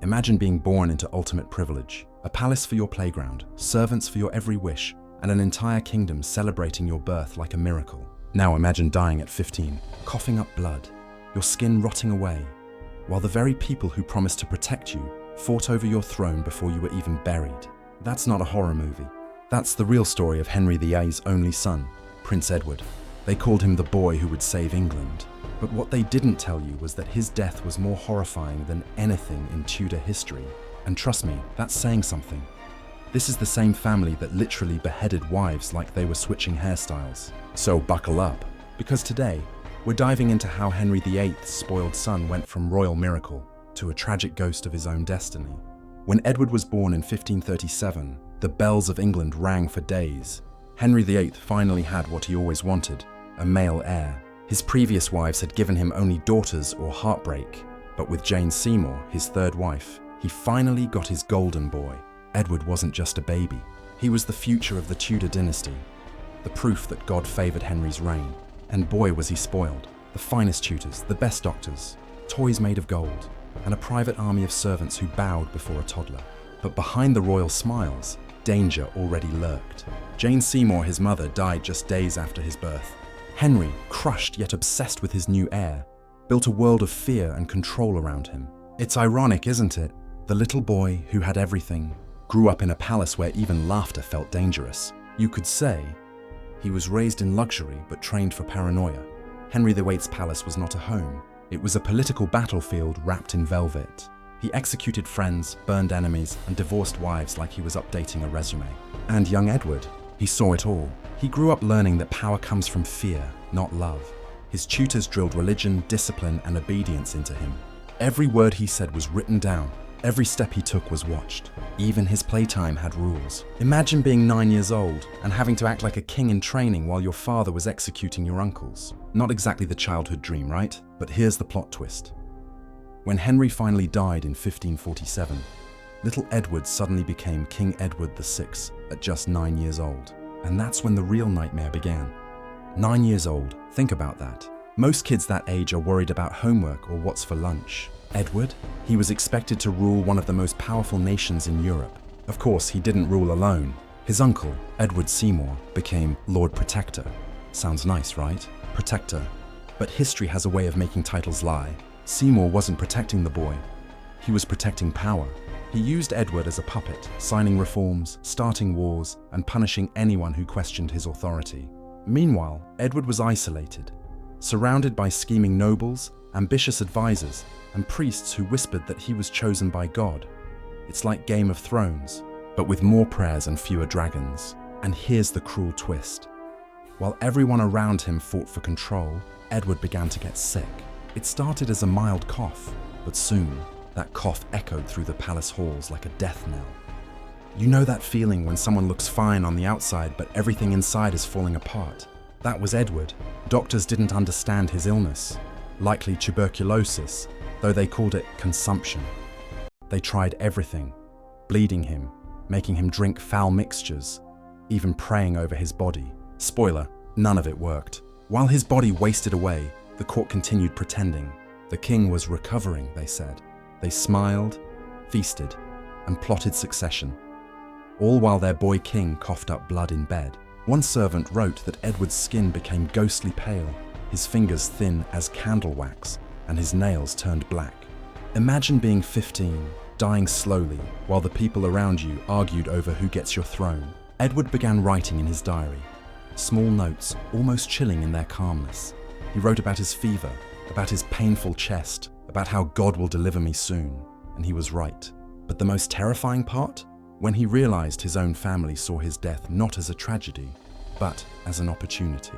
Imagine being born into ultimate privilege, a palace for your playground, servants for your every wish, and an entire kingdom celebrating your birth like a miracle. Now imagine dying at 15, coughing up blood, your skin rotting away, while the very people who promised to protect you fought over your throne before you were even buried. That's not a horror movie. That's the real story of Henry VIII's only son, Prince Edward. They called him the boy who would save England. But what they didn't tell you was that his death was more horrifying than anything in Tudor history. And trust me, that's saying something. This is the same family that literally beheaded wives like they were switching hairstyles. So buckle up, because today, we're diving into how Henry VIII's spoiled son went from royal miracle to a tragic ghost of his own destiny. When Edward was born in 1537, the bells of England rang for days. Henry VIII finally had what he always wanted, a male heir. His previous wives had given him only daughters or heartbreak, but with Jane Seymour, his third wife, he finally got his golden boy. Edward wasn't just a baby. He was the future of the Tudor dynasty, the proof that God favored Henry's reign. And boy was he spoiled. The finest tutors, the best doctors, toys made of gold, and a private army of servants who bowed before a toddler. But behind the royal smiles, danger already lurked. Jane Seymour, his mother, died just days after his birth. Henry, crushed yet obsessed with his new heir, built a world of fear and control around him. It's ironic, isn't it? The little boy who had everything grew up in a palace where even laughter felt dangerous. You could say he was raised in luxury but trained for paranoia. Henry VIII's palace was not a home. It was a political battlefield wrapped in velvet. He executed friends, burned enemies, and divorced wives like he was updating a resume. And young Edward, he saw it all. He grew up learning that power comes from fear, not love. His tutors drilled religion, discipline, and obedience into him. Every word he said was written down. Every step he took was watched. Even his playtime had rules. Imagine being 9 years old and having to act like a king in training while your father was executing your uncles. Not exactly the childhood dream, right? But here's the plot twist. When Henry finally died in 1547, little Edward suddenly became King Edward VI at just 9 years old. And that's when the real nightmare began. 9 years old, think about that. Most kids that age are worried about homework or what's for lunch. Edward? He was expected to rule one of the most powerful nations in Europe. Of course, he didn't rule alone. His uncle, Edward Seymour, became Lord Protector. Sounds nice, right? Protector. But history has a way of making titles lie. Seymour wasn't protecting the boy. He was protecting power. He used Edward as a puppet, signing reforms, starting wars, and punishing anyone who questioned his authority. Meanwhile, Edward was isolated, surrounded by scheming nobles, ambitious advisors, and priests who whispered that he was chosen by God. It's like Game of Thrones, but with more prayers and fewer dragons. And here's the cruel twist. While everyone around him fought for control, Edward began to get sick. It started as a mild cough, but soon, that cough echoed through the palace halls like a death knell. You know that feeling when someone looks fine on the outside, but everything inside is falling apart? That was Edward. Doctors didn't understand his illness, likely tuberculosis, though they called it consumption. They tried everything, bleeding him, making him drink foul mixtures, even praying over his body. Spoiler, none of it worked. While his body wasted away, the court continued pretending. The king was recovering, they said. They smiled, feasted, and plotted succession, all while their boy king coughed up blood in bed. One servant wrote that Edward's skin became ghostly pale, his fingers thin as candle wax, and his nails turned black. Imagine being 15, dying slowly, while the people around you argued over who gets your throne. Edward began writing in his diary, small notes, almost chilling in their calmness. He wrote about his fever, about his painful chest, about how God will deliver me soon, and he was right. But the most terrifying part? When he realized his own family saw his death not as a tragedy, but as an opportunity.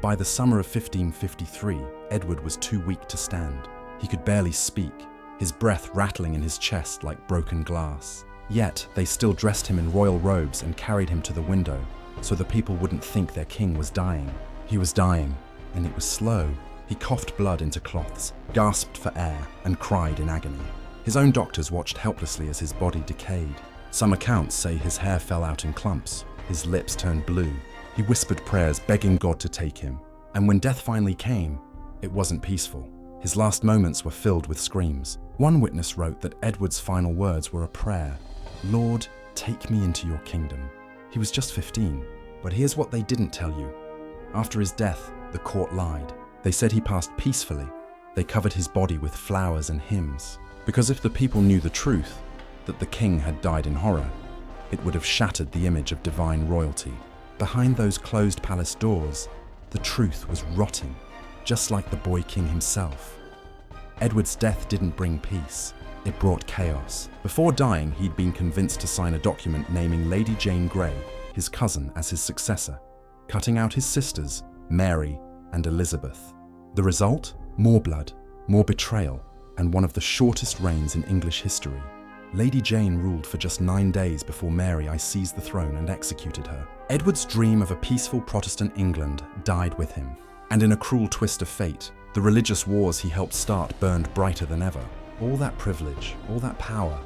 By the summer of 1553, Edward was too weak to stand. He could barely speak, his breath rattling in his chest like broken glass. Yet, they still dressed him in royal robes and carried him to the window, so the people wouldn't think their king was dying. He was dying, and it was slow. He coughed blood into cloths, gasped for air, and cried in agony. His own doctors watched helplessly as his body decayed. Some accounts say his hair fell out in clumps, his lips turned blue. He whispered prayers begging God to take him. And when death finally came, it wasn't peaceful. His last moments were filled with screams. One witness wrote that Edward's final words were a prayer: "Lord, take me into your kingdom." He was just 15, but here's what they didn't tell you. After his death, the court lied. They said he passed peacefully. They covered his body with flowers and hymns. Because if the people knew the truth, that the king had died in horror, it would have shattered the image of divine royalty. Behind those closed palace doors, the truth was rotting, just like the boy king himself. Edward's death didn't bring peace. It brought chaos. Before dying, he'd been convinced to sign a document naming Lady Jane Grey, his cousin, as his successor, cutting out his sisters, Mary and Elizabeth. The result? More blood, more betrayal, and one of the shortest reigns in English history. Lady Jane ruled for just 9 days before Mary I seized the throne and executed her. Edward's dream of a peaceful Protestant England died with him. And in a cruel twist of fate, the religious wars he helped start burned brighter than ever. All that privilege, all that power.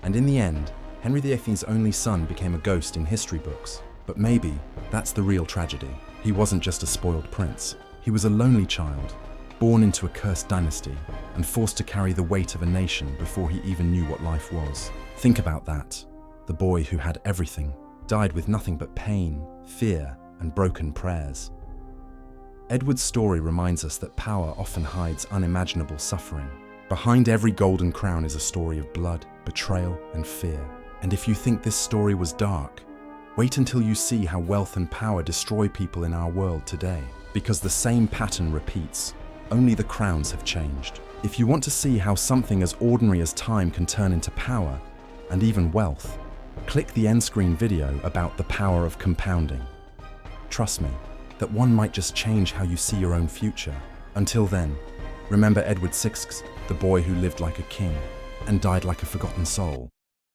And in the end, Henry VIII's only son became a ghost in history books. But maybe that's the real tragedy. He wasn't just a spoiled prince. He was a lonely child, born into a cursed dynasty and forced to carry the weight of a nation before he even knew what life was. Think about that. The boy who had everything died with nothing but pain, fear, and broken prayers. Edward's story reminds us that power often hides unimaginable suffering. Behind every golden crown is a story of blood, betrayal, and fear. And if you think this story was dark, wait until you see how wealth and power destroy people in our world today. Because the same pattern repeats, only the crowns have changed. If you want to see how something as ordinary as time can turn into power, and even wealth, click the end screen video about the power of compounding. Trust me, that one might just change how you see your own future. Until then, remember Edward VI, the boy who lived like a king and died like a forgotten soul.